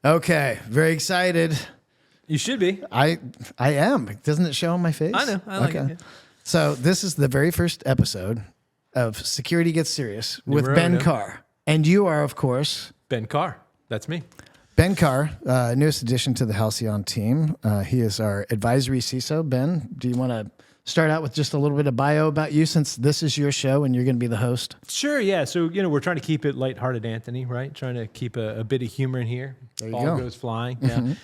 Okay, very excited. You should be. I am. Doesn't it show on my face? I know. I like it. Yeah. So this is the very first episode of Security Gets Serious with Numero Ben uno. Carr. And you are, of course, Ben Carr. That's me. Ben Carr, newest addition to the Halcyon team. He is our advisory CISO. Ben, do you want to start out with just a little bit of bio about you, since this is your show and you're going to be the host? Sure, yeah. So, we're trying to keep it lighthearted, Anthony, right? Trying to keep a bit of humor in here. There you Ball go. goes flying. Yeah.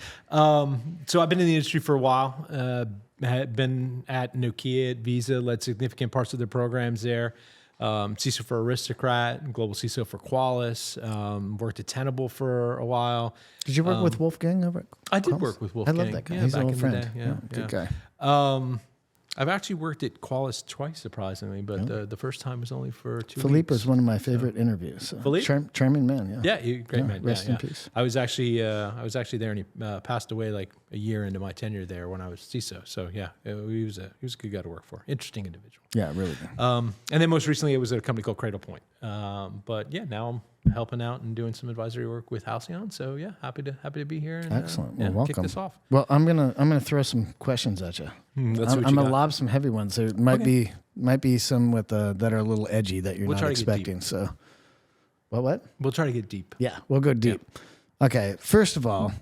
So I've been in the industry for a while. Had been at Nokia, at Visa, led significant parts of their programs there. CISO for Aristocrat, Global CISO for Qualys. Worked at Tenable for a while. Did you work with Wolfgang over at I did Qualys? work with Wolfgang. I love that guy. Yeah, He's an back old in the friend. day. Yeah, good guy. I've actually worked at Qualys twice, surprisingly, but the first time was only for 2 Philippe weeks. was one of my favorite interviews. So. Philippe? Charming man, yeah. Yeah, great man. Rest yeah, in yeah. peace. I was actually there, and he passed away like a year into my tenure there when I was CISO. So yeah, he was a good guy to work for. Interesting individual. Yeah, really good. And then most recently, it was at a company called Cradle Point. But yeah, now I'm helping out and doing some advisory work with Halcyon. So yeah, happy to be here. And, Excellent. yeah, Well, welcome. Kick this off. Well, I'm gonna throw some questions at you. Let's see what I'm you gonna got. lob some heavy ones. There might be some with that are a little edgy that you're We'll not try to get expecting. So, what? We'll try to get deep. Yeah, we'll go deep. Okay, first of all,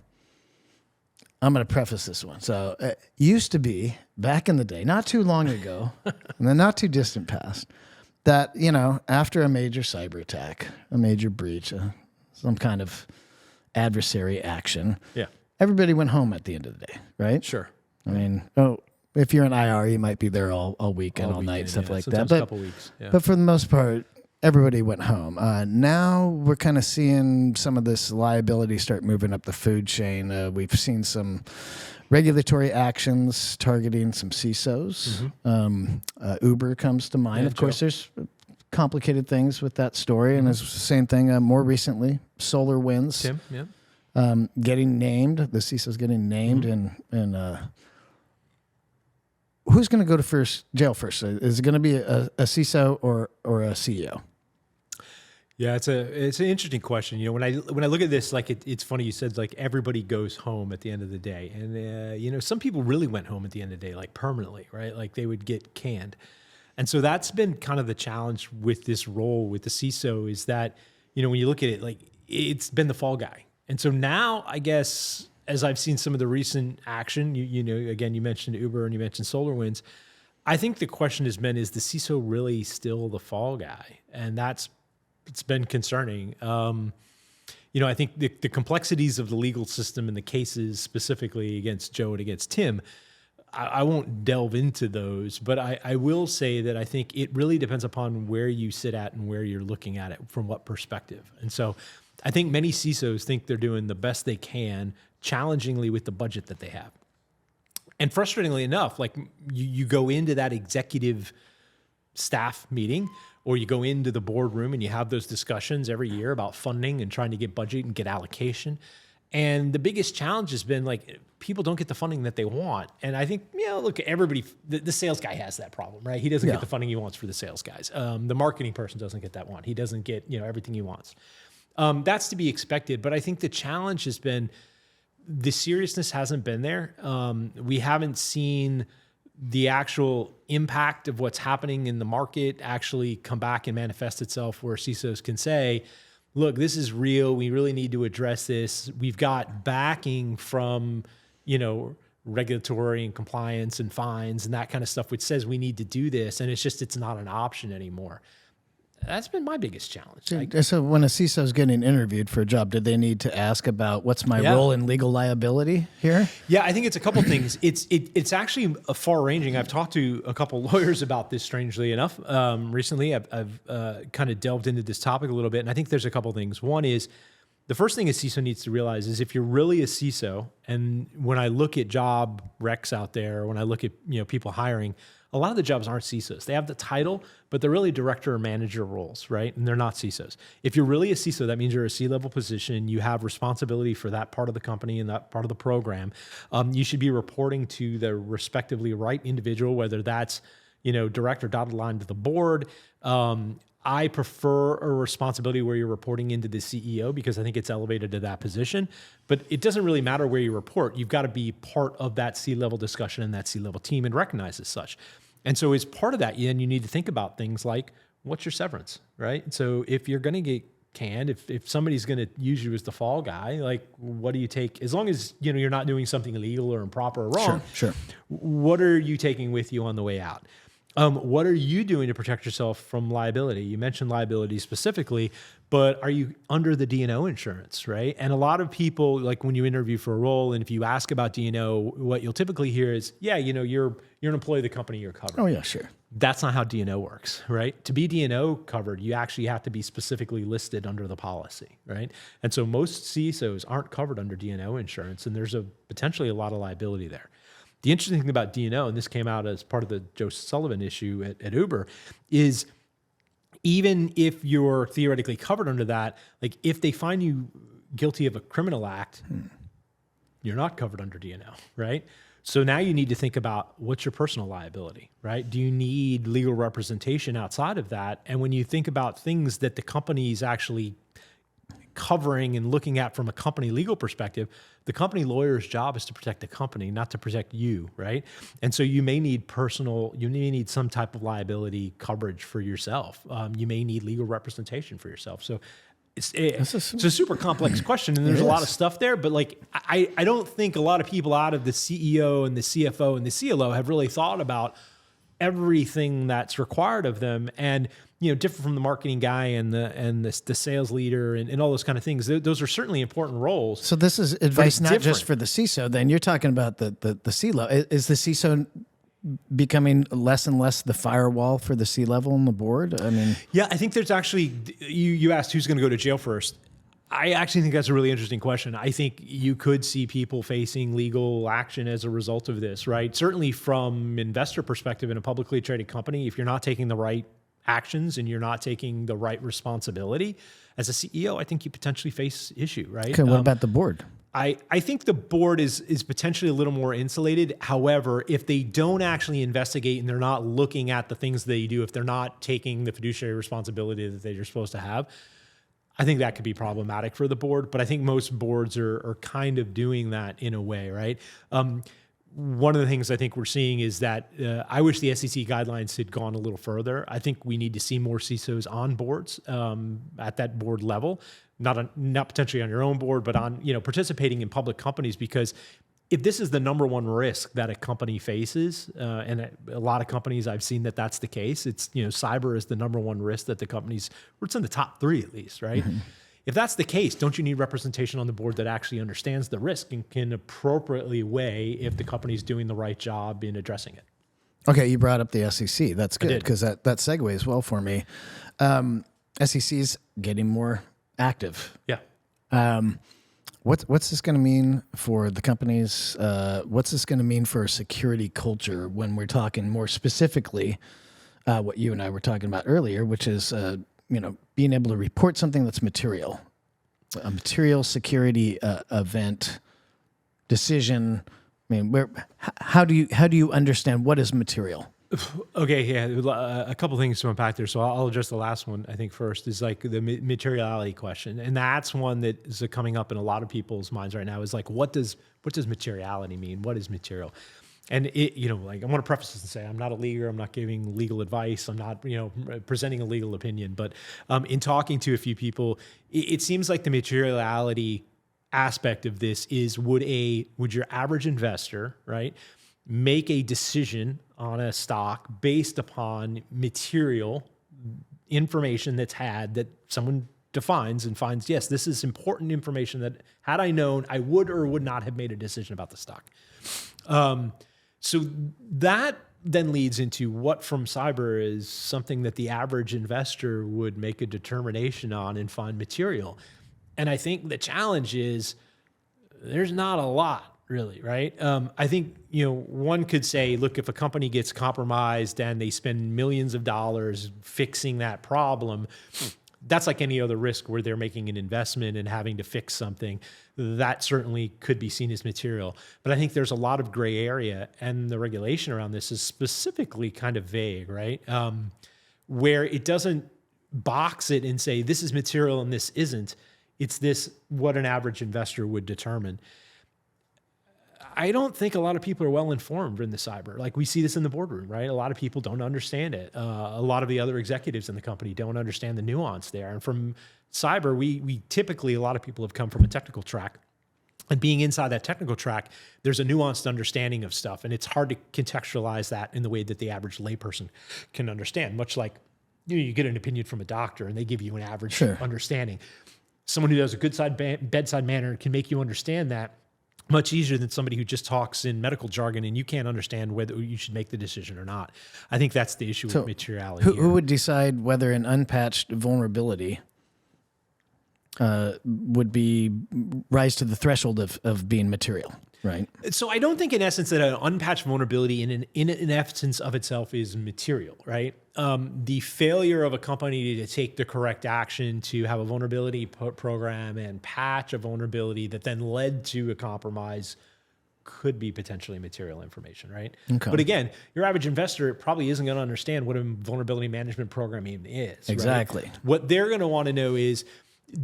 I'm going to preface this one. So, it used to be back in the day, not too long ago, in the not too distant past, that, after a major cyber attack, a major breach, some kind of adversary action, Yeah. everybody went home at the end of the day, right? Sure. I mean, if you're an IR, you might be there all weekend, all night, weekend, stuff yeah. like Sometimes that. a couple weeks. Yeah. But for the most part, everybody went home. Now we're kind of seeing some of this liability start moving up the food chain. We've seen some regulatory actions targeting some CISOs. Uber comes to mind. Yeah, of course, Joe. there's complicated things with that story. And it's the same thing more recently, SolarWinds. Tim, yeah. Getting named, the CISO's getting named, and who's going to go to jail first? Is it going to be a CISO or a CEO? Yeah, it's an interesting question. When I look at this, like it's funny you said like everybody goes home at the end of the day, and some people really went home at the end of the day, like permanently, right? Like they would get canned, and so that's been kind of the challenge with this role with the CISO is that when you look at it, like it's been the fall guy, and so now I guess as I've seen some of the recent action, again you mentioned Uber and you mentioned SolarWinds, I think the question has been is the CISO really still the fall guy, and it's been concerning. I think the complexities of the legal system and the cases specifically against Joe and against Tim, I won't delve into those, but I will say that I think it really depends upon where you sit at and where you're looking at it from what perspective. And so I think many CISOs think they're doing the best they can challengingly with the budget that they have. And frustratingly enough, like you go into that executive staff meeting or you go into the boardroom and you have those discussions every year about funding and trying to get budget and get allocation. And the biggest challenge has been like people don't get the funding that they want. And I think, look, everybody, the sales guy has that problem, right? He doesn't get the funding he wants for the sales guys. The marketing person doesn't get that one. He doesn't get, everything he wants. That's to be expected. But I think the challenge has been the seriousness hasn't been there. We haven't seen the actual impact of what's happening in the market actually come back and manifest itself where CISOs can say, look, this is real. We really need to address this. We've got backing from, regulatory and compliance and fines and that kind of stuff, which says we need to do this. And it's not an option anymore. That's been my biggest challenge. So when a CISO is getting interviewed for a job, did they need to ask about what's my role in legal liability here? Yeah, I think it's a couple things. It's actually a far-ranging. I've talked to a couple lawyers about this, strangely enough. Recently, I've kind of delved into this topic a little bit, and I think there's a couple things. One is, the first thing a CISO needs to realize is if you're really a CISO, and when I look at job recs out there, when I look at people hiring, a lot of the jobs aren't CISOs. They have the title, but they're really director or manager roles, right? And they're not CISOs. If you're really a CISO, that means you're a C-level position. You have responsibility for that part of the company and that part of the program. You should be reporting to the respectively right individual, whether that's direct or dotted line to the board. I prefer a responsibility where you're reporting into the CEO because I think it's elevated to that position. But it doesn't really matter where you report. You've got to be part of that C-level discussion and that C-level team and recognize as such. And so as part of that, then you need to think about things like, what's your severance, right? So if you're going to get canned, if somebody's going to use you as the fall guy, like what do you take? As long as you're not doing something illegal or improper or wrong, Sure. What are you taking with you on the way out? What are you doing to protect yourself from liability? You mentioned liability specifically, but are you under the D&O insurance, right? And a lot of people, like when you interview for a role, and if you ask about D&O, what you'll typically hear is, yeah, you're an employee of the company, you're covered. Oh yeah, sure. That's not how D&O works, right? To be D&O covered, you actually have to be specifically listed under the policy, right? And so most CISOs aren't covered under D&O insurance, and there's potentially a lot of liability there. The interesting thing about D&O, and this came out as part of the Joe Sullivan issue at Uber, is even if you're theoretically covered under that, like if they find you guilty of a criminal act, you're not covered under D&O, right? So now you need to think about what's your personal liability, right? Do you need legal representation outside of that? And when you think about things that the company's actually covering and looking at from a company legal perspective, the company lawyer's job is to protect the company, not to protect you, right? And so you may need some type of liability coverage for yourself. You may need legal representation for yourself. So it's a super complex question, and there's a lot of stuff there, but like I don't think a lot of people out of the CEO and the CFO and the CLO have really thought about everything that's required of them. And different from the marketing guy and the sales leader and all those kind of things. Those are certainly important roles. So this is advice not just for the CISO. Then you're talking about the C-level. Is the CISO becoming less and less the firewall for the C-level and the board? I mean, yeah, I think there's actually, you asked who's going to go to jail first. I actually think that's a really interesting question. I think you could see people facing legal action as a result of this, right? Certainly from investor perspective in a publicly traded company, if you're not taking the right actions and you're not taking the right responsibility as a CEO, I think you potentially face issue, right? Okay, what about the board? I think the board is potentially a little more insulated. However, if they don't actually investigate and they're not looking at the things they do, if they're not taking the fiduciary responsibility that they're supposed to have, I think that could be problematic for the board. But I think most boards are kind of doing that in a way, right? One of the things I think we're seeing is that I wish the SEC guidelines had gone a little further. I think we need to see more CISOs on boards at that board level, not potentially on your own board, but on participating in public companies. Because if this is the number one risk that a company faces, and a lot of companies I've seen that's the case, it's cyber is the number one risk that the companies, or it's in the top 3 at least, right? Mm-hmm. If that's the case, don't you need representation on the board that actually understands the risk and can appropriately weigh if the company's doing the right job in addressing it? Okay, you brought up the SEC. That's good because that segues well for me. SEC's getting more active. Yeah. What's this going to mean for the companies? What's this going to mean for security culture when we're talking more specifically what you and I were talking about earlier, which is being able to report something that's material, a material security event, decision. I mean, how do you understand what is material? Okay, yeah, a couple things to unpack there. So I'll address the last one. I think first is like the materiality question, and that's one that is coming up in a lot of people's minds right now. Is like, what does materiality mean? What is material? And I want to preface this and say I'm not a leader. I'm not giving legal advice. I'm not, presenting a legal opinion. But in talking to a few people, it seems like the materiality aspect of this is would your average investor, right, make a decision on a stock based upon material information that someone defines and finds, yes, this is important information that had I known, I would or would not have made a decision about the stock. So that then leads into what from cyber is something that the average investor would make a determination on and find material. And I think the challenge is there's not a lot really, right? I think, one could say, look, if a company gets compromised and they spend millions of dollars fixing that problem, that's like any other risk where they're making an investment and having to fix something. That certainly could be seen as material. But I think there's a lot of gray area, and the regulation around this is specifically kind of vague, right? Where it doesn't box it and say, this is material and this isn't. It's this, what an average investor would determine. I don't think a lot of people are well informed in the cyber. Like we see this in the boardroom, right? A lot of people don't understand it. A lot of the other executives in the company don't understand the nuance there. And from cyber, we typically, a lot of people have come from a technical track. And being inside that technical track, there's a nuanced understanding of stuff. And it's hard to contextualize that in the way that the average layperson can understand. Much like you get an opinion from a doctor and they give you an average understanding. Someone who does a good bedside manner can make you understand that much easier than somebody who just talks in medical jargon and you can't understand whether you should make the decision or not. I think that's the issue with materiality. Who would decide whether an unpatched vulnerability would be rise to the threshold of being material, right? So I don't think in essence that an unpatched vulnerability in essence of itself is material, right? The failure of a company to take the correct action to have a vulnerability program and patch a vulnerability that then led to a compromise could be potentially material information, right? Okay. But again, your average investor probably isn't going to understand what a vulnerability management program even is. Exactly. Right? What they're going to want to know is,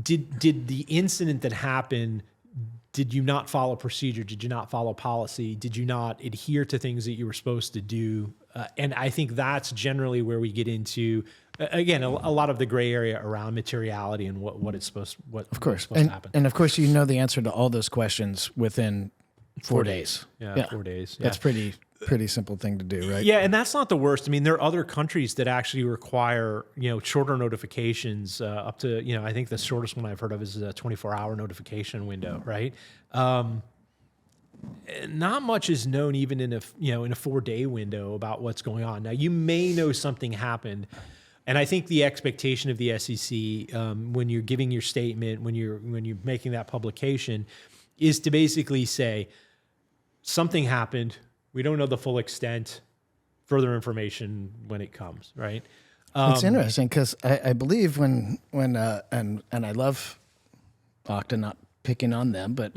did the incident that happened, did you not follow procedure? Did you not follow policy? Did you not adhere to things that you were supposed to do? And I think that's generally where we get into, again, a lot of the gray area around materiality and what it's supposed, supposed to happen. And of course, you know the answer to all those questions within 4 days. Yeah, 4 days. That's pretty simple thing to do, right? Yeah, and that's not the worst. I mean, there are other countries that actually require, shorter notifications up to, I think the shortest one I've heard of is a 24-hour notification window, right? Not much is known even in a 4-day window about what's going on. Now, you may know something happened, and I think the expectation of the SEC when you're giving your statement, when you're making that publication, is to basically say something happened. We don't know the full extent. Further information when it comes, right? It's interesting because I believe when and I love Okta, not picking on them, but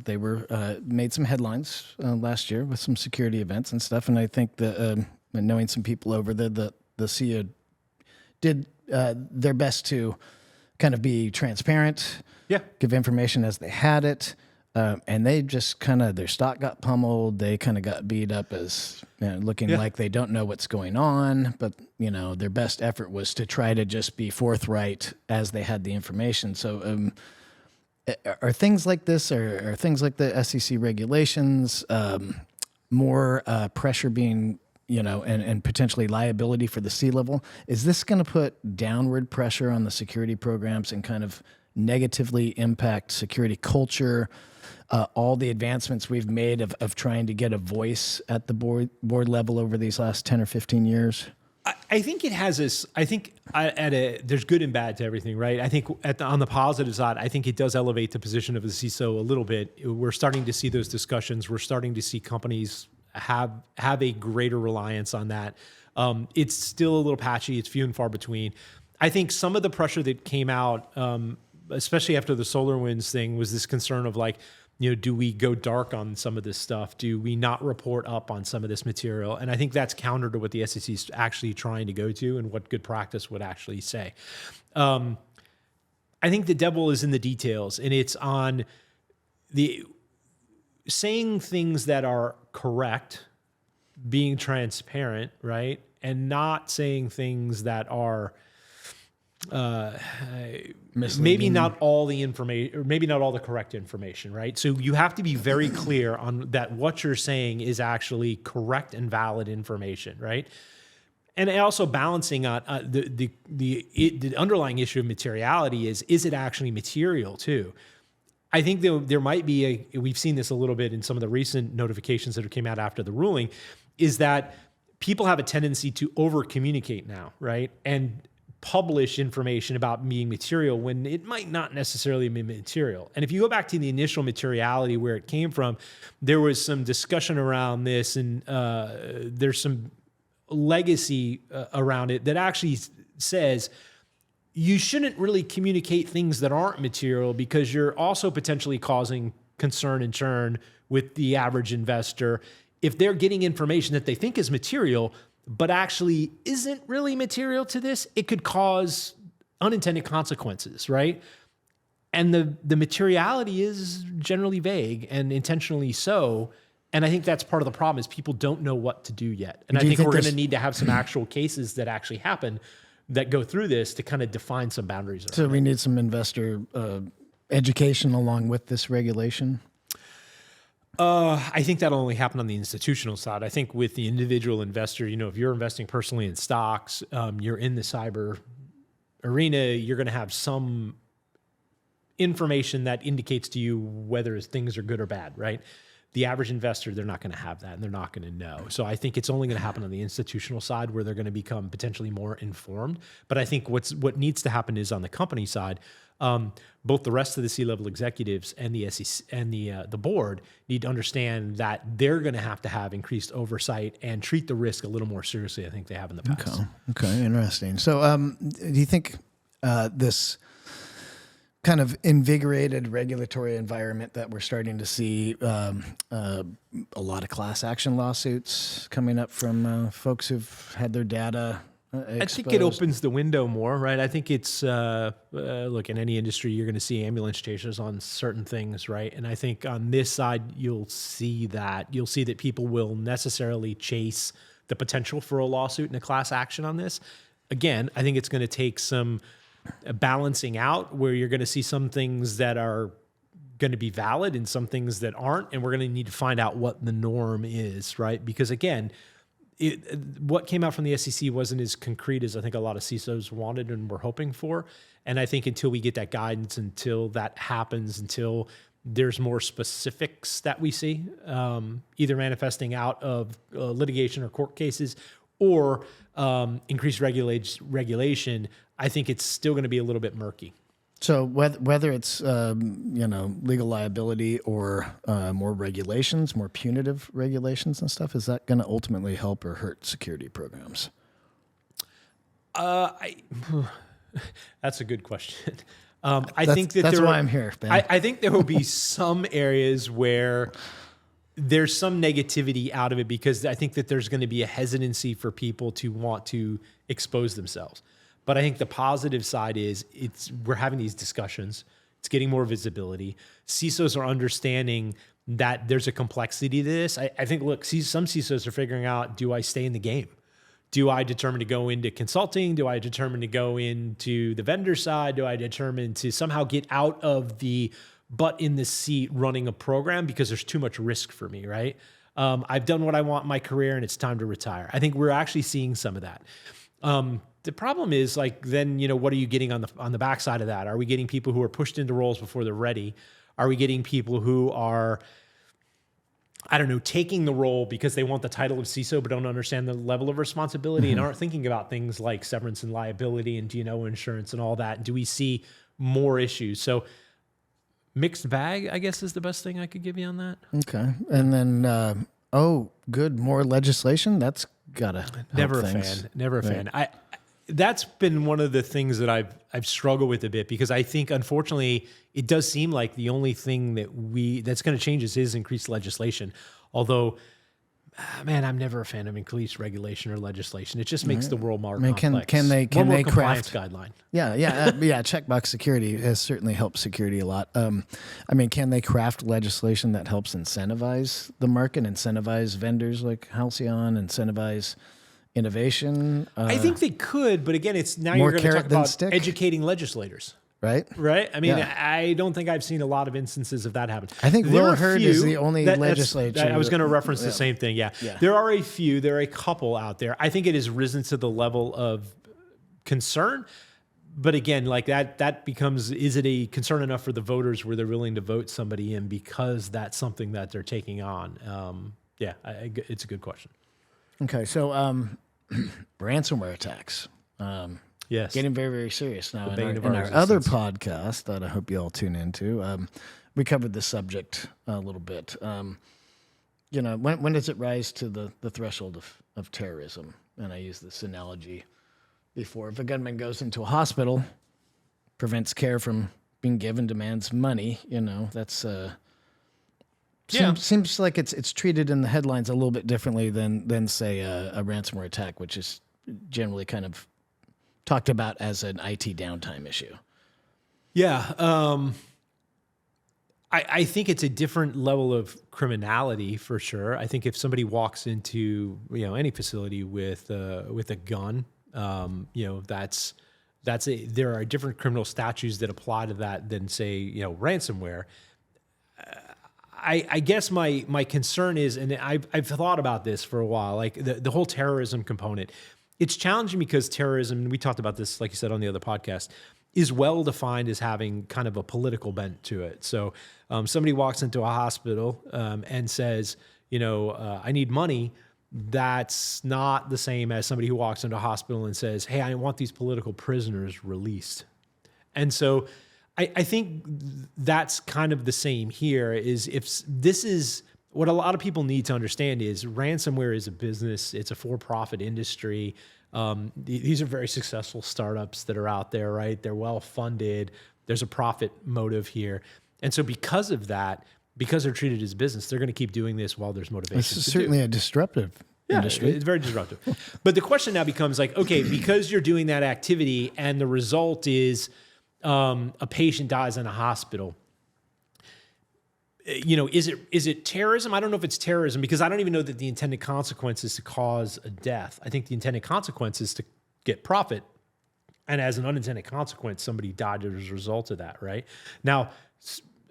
they were made some headlines last year with some security events and stuff. And I think that knowing some people over there, the CEO did their best to kind of be transparent, give information as they had it. And they just their stock got pummeled. They kind of got beat up as looking like they don't know what's going on. But, their best effort was to try to just be forthright as they had the information. So are things like this, or are things like the SEC regulations, more pressure being, and potentially liability for the C-level? Is this going to put downward pressure on the security programs and kind of negatively impact security culture? All the advancements we've made of trying to get a voice at the board level over these last 10 or 15 years? I think it has this. I think there's good and bad to everything, right? I think on the positive side, I think it does elevate the position of the CISO a little bit. We're starting to see those discussions. We're starting to see companies have a greater reliance on that. It's still a little patchy. It's few and far between. I think some of the pressure that came out, especially after the SolarWinds thing, was this concern of do we go dark on some of this stuff? Do we not report up on some of this material? And I think that's counter to what the SEC is actually trying to go to and what good practice would actually say. I think the devil is in the details, and it's on the saying things that are correct, being transparent, right? And not saying things that are maybe not all the information, or maybe not all the correct information, right? So you have to be very clear on that what you're saying is actually correct and valid information, right? And also balancing on the underlying issue of materiality is it actually material too? I think there might be we've seen this a little bit in some of the recent notifications that came out after the ruling, is that people have a tendency to over communicate now, right? And publish information about being material when it might not necessarily be material. And if you go back to the initial materiality where it came from, there was some discussion around this, and there's some legacy around it that actually says you shouldn't really communicate things that aren't material because you're also potentially causing concern and churn with the average investor. If they're getting information that they think is material, but actually isn't really material to this, it could cause unintended consequences, right? And the materiality is generally vague and intentionally so. And I think that's part of the problem is people don't know what to do yet. And I think we're going to need to have some actual cases that actually happen that go through this to kind of define some boundaries. So we need some investor education along with this regulation? I think that'll only happen on the institutional side. I think with the individual investor, if you're investing personally in stocks, you're in the cyber arena, you're going to have some information that indicates to you whether things are good or bad, right? The average investor, they're not going to have that and they're not going to know. So I think it's only going to happen on the institutional side where they're going to become potentially more informed. But I think what needs to happen is on the company side, both the rest of the C-level executives and the SEC and the board need to understand that they're going to have increased oversight and treat the risk a little more seriously. I think they have in the past. Okay, interesting. So do you think this kind of invigorated regulatory environment that we're starting to see a lot of class action lawsuits coming up from folks who've had their data exposed? I think it opens the window more, right? I think it's, look, in any industry, you're going to see ambulance chasers on certain things, right? And I think on this side, you'll see that people will necessarily chase the potential for a lawsuit and a class action on this. Again, I think it's going to take some balancing out where you're going to see some things that are going to be valid and some things that aren't. And we're going to need to find out what the norm is, right? Because again, what came out from the SEC wasn't as concrete as I think a lot of CISOs wanted and were hoping for. And I think until we get that guidance, until that happens, until there's more specifics that we see, either manifesting out of litigation or court cases or increased regulation, I think it's still going to be a little bit murky. So whether it's legal liability or more regulations, more punitive regulations and stuff, is that going to ultimately help or hurt security programs? That's a good question. I think that's why I'm here, Ben. I think there will be some areas where there's some negativity out of it because I think that there's going to be a hesitancy for people to want to expose themselves. But I think the positive side is we're having these discussions. It's getting more visibility. CISOs are understanding that there's a complexity to this. I think, look, some CISOs are figuring out, do I stay in the game? Do I determine to go into consulting? Do I determine to go into the vendor side? Do I determine to somehow get out of the butt in the seat running a program because there's too much risk for me, right? I've done what I want in my career and it's time to retire. I think we're actually seeing some of that. The problem is then, what are you getting on the backside of that? Are we getting people who are pushed into roles before they're ready? Are we getting people who are, taking the role because they want the title of CISO but don't understand the level of responsibility and aren't thinking about things like severance and liability and D&O insurance and all that? Do we see more issues? So mixed bag, I guess, is the best thing I could give you on that. Okay. And then, good, more legislation? That's got to help Never things. a fan. That's been one of the things that I've struggled with a bit because I think, unfortunately, it does seem like the only thing that's going to change is increased legislation. Although, I'm never a fan of increased regulation or legislation. It just makes the world more complex. Can they craft guideline? Yeah. Checkbox security has certainly helped security a lot. Can they craft legislation that helps incentivize the market, incentivize vendors like Halcyon, incentivize innovation? I think they could, but again, it's now more you're going to talk carrot than about stick? Educating legislators. Right? I don't think I've seen a lot of instances of that happen. I think Will Hurd is the only legislature. I was going to reference the same thing. Yeah. There are a couple out there. I think it has risen to the level of concern. But again, that becomes, is it a concern enough for the voters where they're willing to vote somebody in because that's something that they're taking on? It's a good question. Okay. So ransomware attacks. Yes. Getting very, very serious now. In our other podcast that I hope you all tune into, we covered this subject a little bit. When does it rise to the threshold of terrorism? And I use this analogy before. If a gunman goes into a hospital, prevents care from being given, demands money, that's... Seems like it's treated in the headlines a little bit differently than say, a ransomware attack, which is generally kind of talked about as an IT downtime issue. Yeah. I think it's a different level of criminality for sure. I think if somebody walks into any facility with a gun, there are different criminal statutes that apply to that than say ransomware. I guess my concern is, and I've thought about this for a while, like the whole terrorism component. It's challenging because terrorism, and we talked about this, like you said on the other podcast, is well defined as having kind of a political bent to it. So somebody walks into a hospital and says, I need money. That's not the same as somebody who walks into a hospital and says, hey, I want these political prisoners released. And so I think that's kind of the same here. Is if this is what a lot of people need to understand is ransomware is a business. It's a for-profit industry. These are very successful startups that are out there, right? They're well funded. There's a profit motive here. And so because of that, because they're treated as business, they're going to keep doing this while there's motivation. This is certainly a disruptive industry. It's very disruptive. But the question now becomes like, okay, because you're doing that activity and the result is a patient dies in a hospital, is it terrorism? I don't know if it's terrorism because I don't even know that the intended consequence is to cause a death. I think the intended consequence is to get profit. And as an unintended consequence, somebody died as a result of that, right? Now,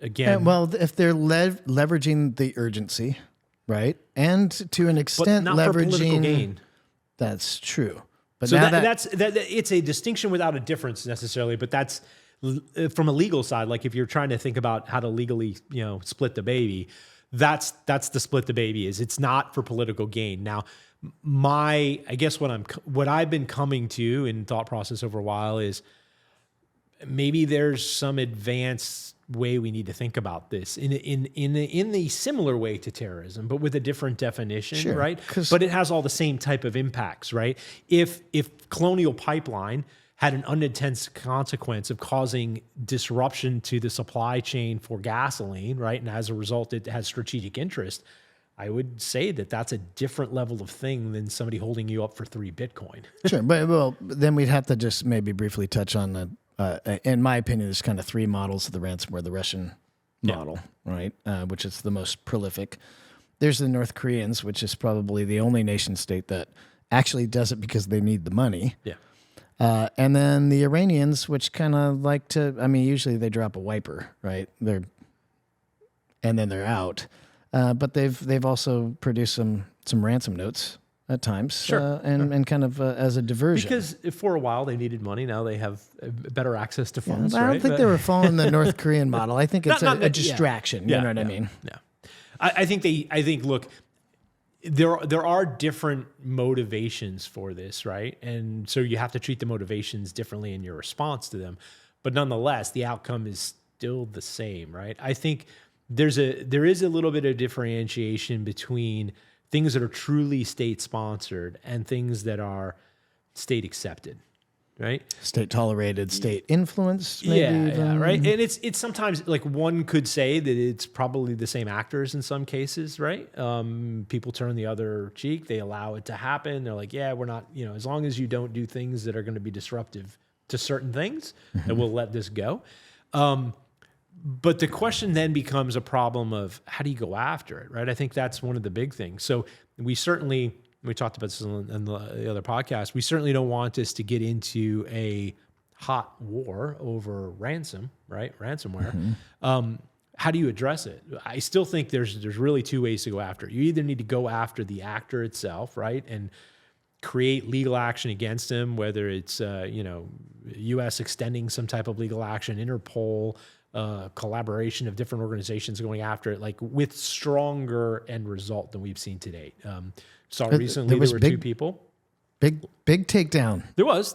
again... well, if they're leveraging the urgency, right? And to an extent, but not leveraging... for political gain. That's true. But so now that's it's a distinction without a difference necessarily, but that's... From a legal side, like if you're trying to think about how to legally, split the baby, that's the split the baby is. It's not for political gain. Now, I guess what I've been coming to in thought process over a while is maybe there's some advanced way we need to think about this in the similar way to terrorism, but with a different definition, sure, right? But it has all the same type of impacts, right? If Colonial Pipeline had an unintended consequence of causing disruption to the supply chain for gasoline, right? And as a result, it has strategic interest. I would say that that's a different level of thing than somebody holding you up for 3 Bitcoin. Sure. But then we'd have to just maybe briefly touch on in my opinion, there's kind of 3 models of the ransomware, the Russian model, right? Which is the most prolific. There's the North Koreans, which is probably the only nation state that actually does it because they need the money. Yeah. And then the Iranians, which kind of like to, usually they drop a wiper, right? And then they're out. But they've also produced some ransom notes at times, sure. And kind of as a diversion. Because for a while they needed money, now they have better access to funds. I don't think they were following the North Korean model. I think it's a distraction. Yeah. You know what I mean? Yeah. I think look, there are different motivations for this, right? And so you have to treat the motivations differently in your response to them. But nonetheless, the outcome is still the same, right? I think there is a little bit of differentiation between things that are truly state-sponsored and things that are state-accepted, right? State-tolerated, state-influenced, maybe yeah, right? And it's sometimes, like one could say that it's probably the same actors in some cases, right? People turn the other cheek. They allow it to happen. They're like, yeah, we're not, as long as you don't do things that are going to be disruptive to certain things, and we'll let this go. But the question then becomes a problem of how do you go after it, right? I think that's one of the big things. So we talked about this in the other podcast, we certainly don't want this to get into a hot war over ransom, right? Ransomware. Mm-hmm. How do you address it? I still think there's really 2 ways to go after it. You either need to go after the actor itself, right? And create legal action against him, whether it's, U.S. extending some type of legal action, Interpol, collaboration of different organizations going after it, like with stronger end result than we've seen to date. Recently there were 2 people. Big takedown. There was,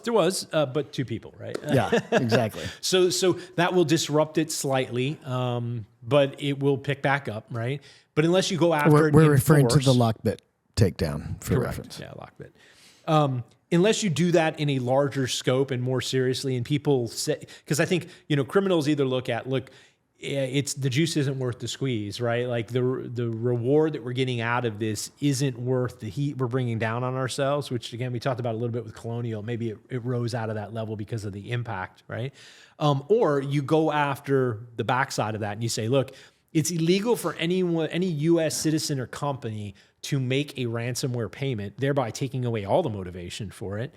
but 2 people, right? Yeah, exactly. So that will disrupt it slightly, but it will pick back up, right? But unless you go after it, we're referring to the Lockbit takedown for correct. reference. Yeah, Lockbit. Unless you do that in a larger scope and more seriously, and people say, because I think criminals either look, it's the juice isn't worth the squeeze, right? Like the reward that we're getting out of this isn't worth the heat we're bringing down on ourselves, which again, we talked about a little bit with Colonial. Maybe it rose out of that level because of the impact, right? Or you go after the backside of that and you say, look, it's illegal for anyone, any US citizen or company to make a ransomware payment, thereby taking away all the motivation for it.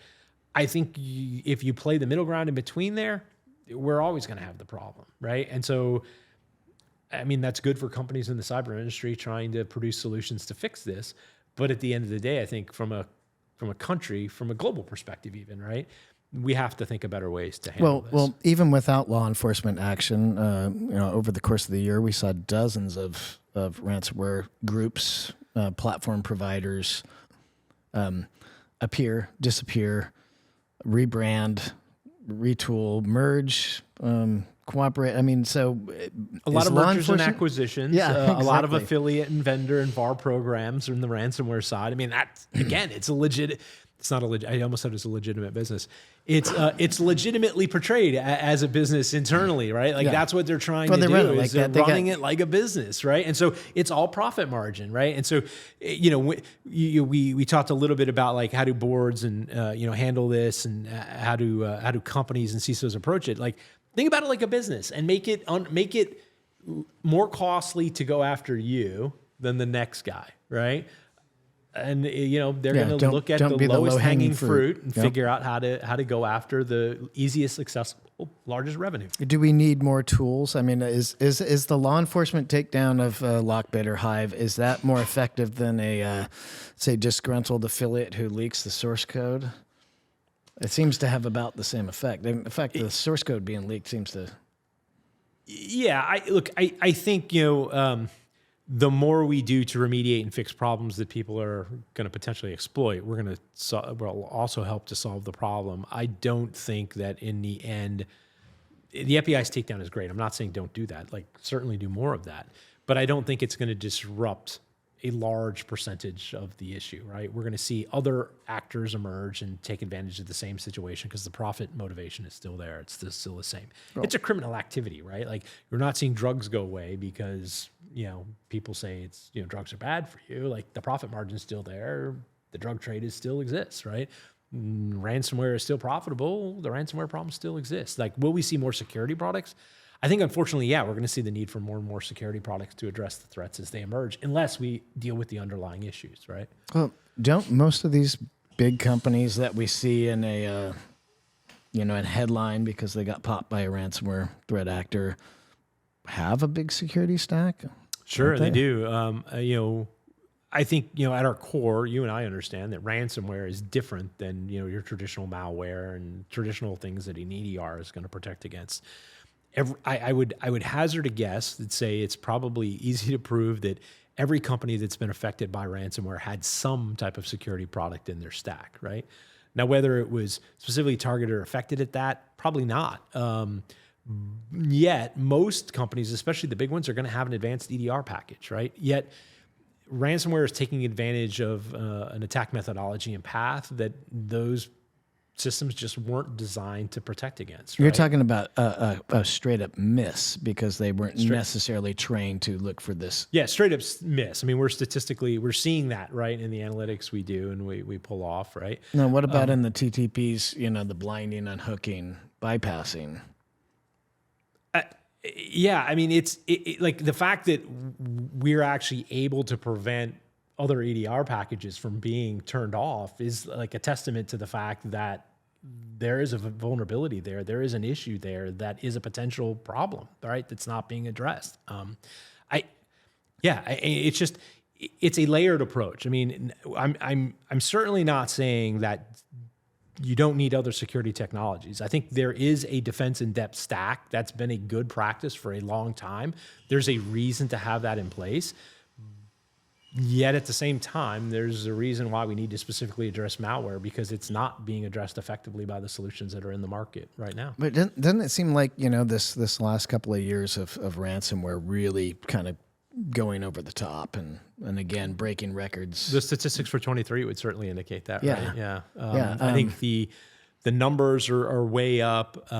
I think if you play the middle ground in between there, we're always going to have the problem, right? And so, I mean, that's good for companies in the cyber industry trying to produce solutions to fix this. But at the end of the day, I think from a country, from a global perspective even, right, we have to think of better ways to handle this. Well, even without law enforcement action, over the course of the year, we saw dozens of ransomware groups, platform providers appear, disappear, rebrand, retool, merge, cooperate. I mean, so a lot of mergers and acquisitions, exactly. A lot of affiliate and vendor and VAR programs in the ransomware side. I mean, that's again, it's a legit. It's not a legit. I almost said it's a legitimate business. It's legitimately portrayed as a business internally, right? Like that's what they're trying to do. Is they're running it like a business, right? And so it's all profit margin, right? And so we talked a little bit about like how do boards and handle this, and how do companies and CISOs approach it. Like think about it like a business, and make it more costly to go after you than the next guy, right? And they're going to look at the lowest hanging fruit and figure out how to go after the easiest, accessible, largest revenue. Do we need more tools? I mean, is the law enforcement takedown of Lockbit or Hive, is that more effective than a say disgruntled affiliate who leaks the source code? It seems to have about the same effect. In fact, the source code being leaked seems to. Yeah, I think the more we do to remediate and fix problems that people are going to potentially exploit, we'll also help to solve the problem. I don't think that in the end, the FBI's takedown is great. I'm not saying don't do that. Like certainly do more of that, but I don't think it's going to disrupt a large percentage of the issue, right? We're going to see other actors emerge and take advantage of the same situation because the profit motivation is still there. It's still the same. Well, it's a criminal activity, right? Like you're not seeing drugs go away because, people say drugs are bad for you. Like the profit margin is still there. The drug trade still exists, right? Ransomware is still profitable. The ransomware problem still exists. Like, will we see more security products? I think, unfortunately, we're going to see the need for more and more security products to address the threats as they emerge, unless we deal with the underlying issues, right? Well, don't most of these big companies that we see in a headline because they got popped by a ransomware threat actor have a big security stack? Sure, they do. I think, at our core, you and I understand that ransomware is different than, your traditional malware and traditional things that an EDR is going to protect against. I would hazard a guess that say it's probably easy to prove that every company that's been affected by ransomware had some type of security product in their stack, right? Now, whether it was specifically targeted or affected at that, probably not. Yet most companies, especially the big ones, are going to have an advanced EDR package, right? Yet ransomware is taking advantage of an attack methodology and path that those systems just weren't designed to protect against. Right? You're talking about a straight up miss because they weren't necessarily trained to look for this. Yeah, straight up miss. I mean, we're seeing that, right, in the analytics we do and we pull off, right? Now, what about in the TTPs, the blinding, unhooking, bypassing? Yeah, I mean, it's like the fact that we're actually able to prevent other EDR packages from being turned off is like a testament to the fact that there is a vulnerability there. There is an issue there that is a potential problem, right? That's not being addressed. It's a layered approach. I mean, I'm certainly not saying that you don't need other security technologies. I think there is a defense in depth stack that's been a good practice for a long time. There's a reason to have that in place. Yet at the same time, there's a reason why we need to specifically address malware because it's not being addressed effectively by the solutions that are in the market right now. But doesn't it seem like, this last couple of years of ransomware really kind of going over the top and again, breaking records? The statistics for 23 would certainly indicate that, right? Yeah. Yeah. I think the numbers are way up.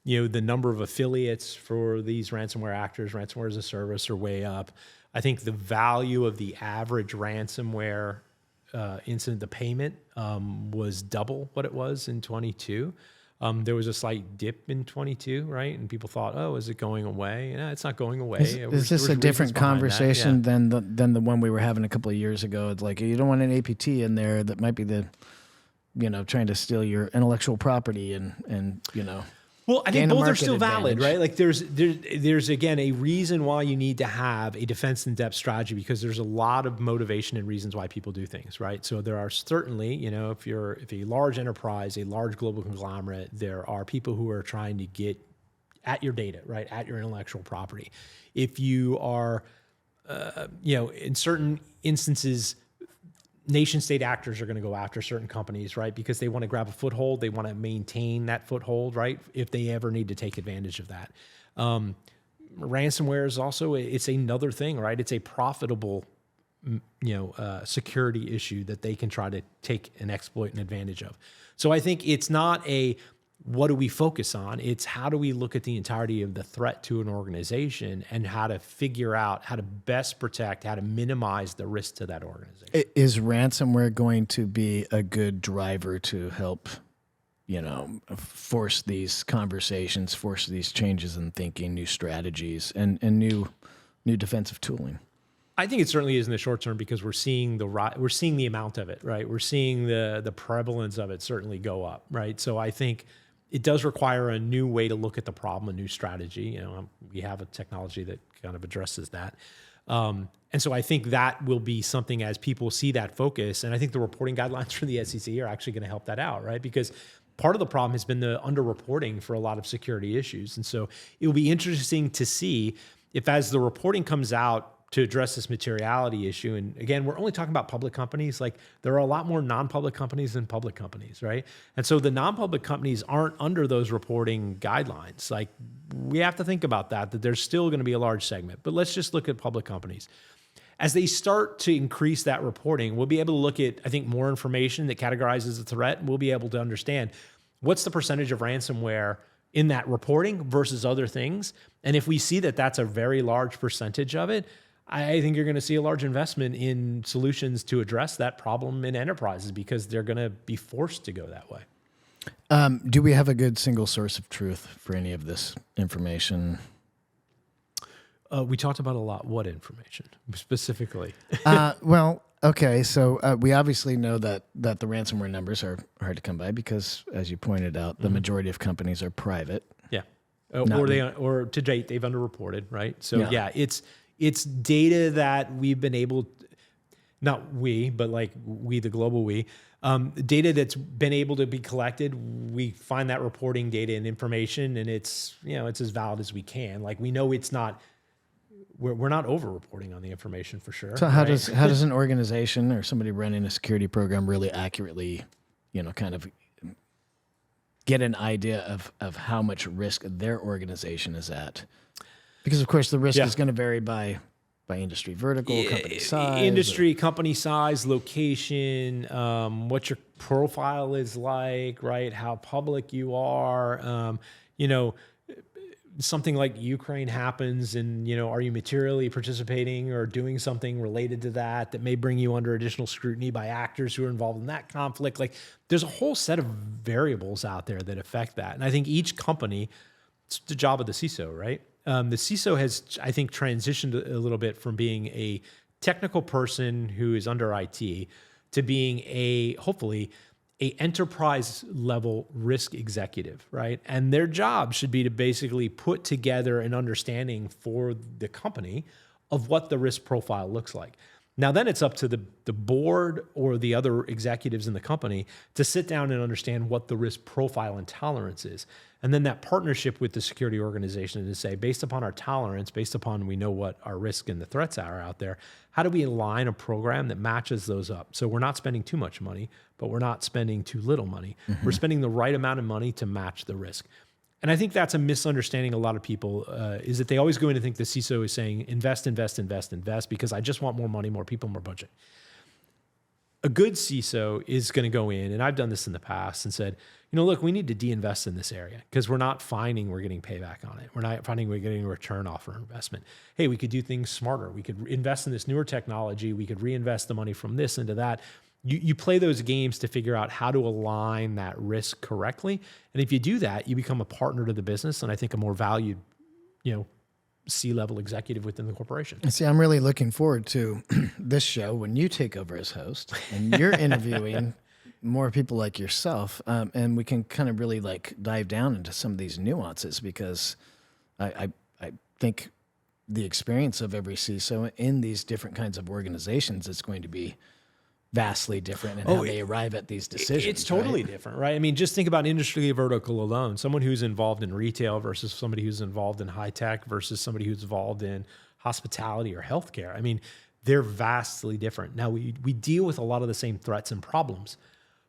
The number of affiliates for these ransomware actors, ransomware as a service, are way up. I think the value of the average ransomware incident, the payment, was double what it was in 22. There was a slight dip in 22, right? And people thought, oh, is it going away? Yeah, it's not going away. Is this a different conversation than the one we were having a couple of years ago? It's like, you don't want an APT in there that might be trying to steal your intellectual property and. Well, I think both are still valid, right? Like there's again a reason why you need to have a defense in depth strategy, because there's a lot of motivation and reasons why people do things, right? So there are certainly, if a large enterprise, a large global conglomerate, there are people who are trying to get at your data, right? At your intellectual property. If you are, in certain instances, nation state actors are going to go after certain companies, right? Because they want to grab a foothold. They want to maintain that foothold, right? If they ever need to take advantage of that. Ransomware is also, it's another thing, right? It's a profitable, security issue that they can try to take and exploit and advantage of. So I think it's not what do we focus on? It's how do we look at the entirety of the threat to an organization and how to figure out how to best protect, how to minimize the risk to that organization. Is ransomware going to be a good driver to help, force these conversations, force these changes in thinking, new strategies, and new defensive tooling? I think it certainly is in the short term, because we're seeing the amount of it, right? We're seeing the prevalence of it certainly go up, right? So I think it does require a new way to look at the problem, a new strategy. We have a technology that kind of addresses that. And so I think that will be something as people see that focus. And I think the reporting guidelines from the SEC are actually going to help that out, right? Because part of the problem has been the underreporting for a lot of security issues. And so it will be interesting to see if, as the reporting comes out to address this materiality issue, and again, we're only talking about public companies, like there are a lot more non-public companies than public companies, right? And so the non-public companies aren't under those reporting guidelines. Like, we have to think about that there's still going to be a large segment, but let's just look at public companies. As they start to increase that reporting, we'll be able to look at, I think, more information that categorizes a threat, and we'll be able to understand what's the percentage of ransomware in that reporting versus other things. And if we see that that's a very large percentage of it, I think you're going to see a large investment in solutions to address that problem in enterprises, because they're going to be forced to go that way. Do we have a good single source of truth for any of this information? We talked about a lot. What information specifically? Okay. So we obviously know that the ransomware numbers are hard to come by because, as you pointed out, the majority of companies are private. Yeah. Or to date, they've underreported, right? So yeah, it's data that we've been able, not we, but like we, the global we, data that's been able to be collected. We find that reporting data and information, and it's as valid as we can. Like, we know it's not, we're not over-reporting on the information for sure. So how does an organization or somebody running a security program really accurately, kind of get an idea of how much risk their organization is at? Because, of course, the risk is going to vary by industry vertical, company size. Company size, location, what your profile is like, right? How public you are. Something like Ukraine happens, and, are you materially participating or doing something related to that may bring you under additional scrutiny by actors who are involved in that conflict? Like, there's a whole set of variables out there that affect that. And I think each company, it's the job of the CISO, right? The CISO has, I think, transitioned a little bit from being a technical person who is under IT to being hopefully a enterprise level risk executive, right? And their job should be to basically put together an understanding for the company of what the risk profile looks like. Now, then it's up to the board or the other executives in the company to sit down and understand what the risk profile and tolerance is. And then that partnership with the security organization to say, based upon our tolerance, based upon we know what our risk and the threats are out there, how do we align a program that matches those up? So we're not spending too much money, but we're not spending too little money. Mm-hmm. We're spending the right amount of money to match the risk. And I think that's a misunderstanding a lot of people, is that they always go in and think the CISO is saying, invest, invest, invest, invest, because I just want more money, more people, more budget. A good CISO is going to go in, and I've done this in the past, and said, look, we need to de-invest in this area because we're not finding we're getting payback on it. We're not finding we're getting a return off our investment. Hey, we could do things smarter. We could invest in this newer technology. We could reinvest the money from this into that. You play those games to figure out how to align that risk correctly. And if you do that, you become a partner to the business and I think a more valued, C-level executive within the corporation. And see, I'm really looking forward to this show when you take over as host and you're interviewing more people like yourself. And we can kind of really like dive down into some of these nuances because I think the experience of every CISO in these different kinds of organizations is going to be vastly different in how they arrive at these decisions. It's totally different, right? I mean, just think about industry vertical alone. Someone who's involved in retail versus somebody who's involved in high tech versus somebody who's involved in hospitality or healthcare. I mean, they're vastly different. Now, we deal with a lot of the same threats and problems,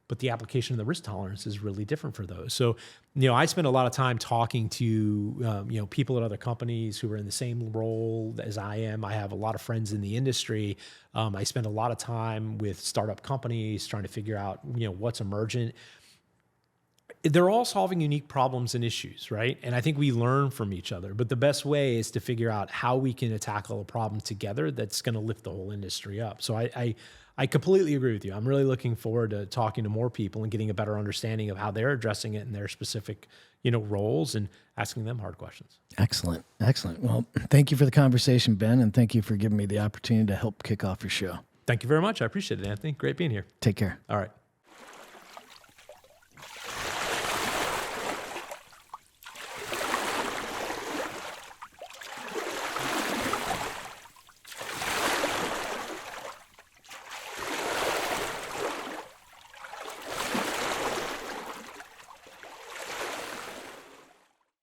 but the application of the risk tolerance is really different for those. So, I spend a lot of time talking to, people at other companies who are in the same role as I am. I have a lot of friends in the industry. I spend a lot of time with startup companies trying to figure out, what's emergent. They're all solving unique problems and issues, right? And I think we learn from each other. But the best way is to figure out how we can tackle a problem together that's going to lift the whole industry up. So I completely agree with you. I'm really looking forward to talking to more people and getting a better understanding of how they're addressing it in their specific, roles and asking them hard questions. Excellent. Well, thank you for the conversation, Ben, and thank you for giving me the opportunity to help kick off your show. Thank you very much. I appreciate it, Anthony. Great being here. Take care. All right.